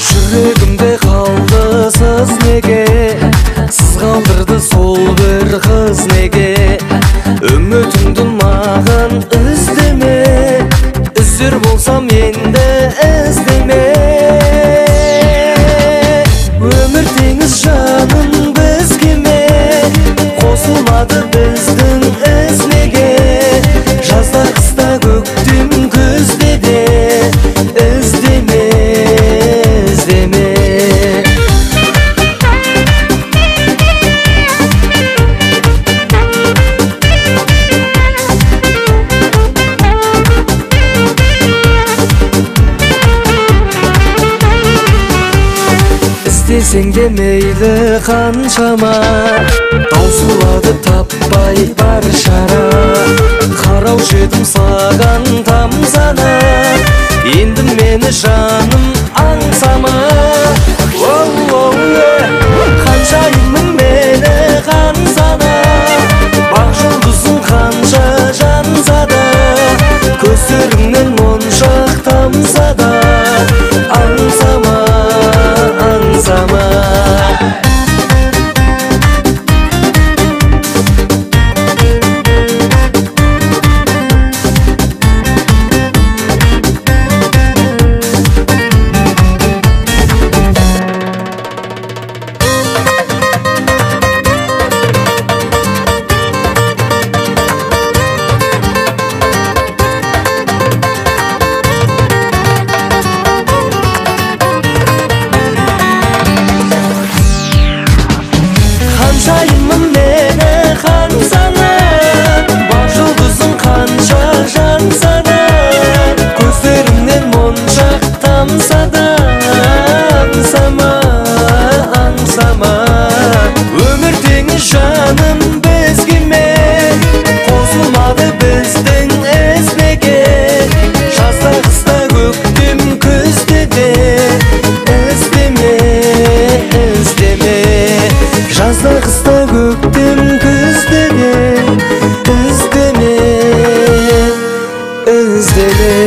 Жүрегімде қалды сыз неге, сіз қалдырды сол бір қыз неге. Үмітіңді маған іздеме, іздер болсам енді іздеме. Өмір теңіз жаным бізге ме, қосылмады біздің із неге. Жазда қыста көктем күзде де іздеме, іздеме. Іздесең де мейлі қаншама, таусылады таппай бар шара. Қараушы едім саған тамсана, енді мені жаным аңсама. Қаншайымның мені қансана, бақ жұлдызың қанша жанса да, көздеріңнен моншақ тамса да, аңсама, аңсама. Қаншайымын мені қансана, бар жұлдызың қанша жанса да, көздеріңнен моншақ тамса да, аңсама, аңсама. Өмір теңіз жаным бізге ме, қосылмады біздің із неге. Жазда қыста көктем күзде де іздеме, іздеме. Жазда қыста көктем күзде де іздеме, іздеме.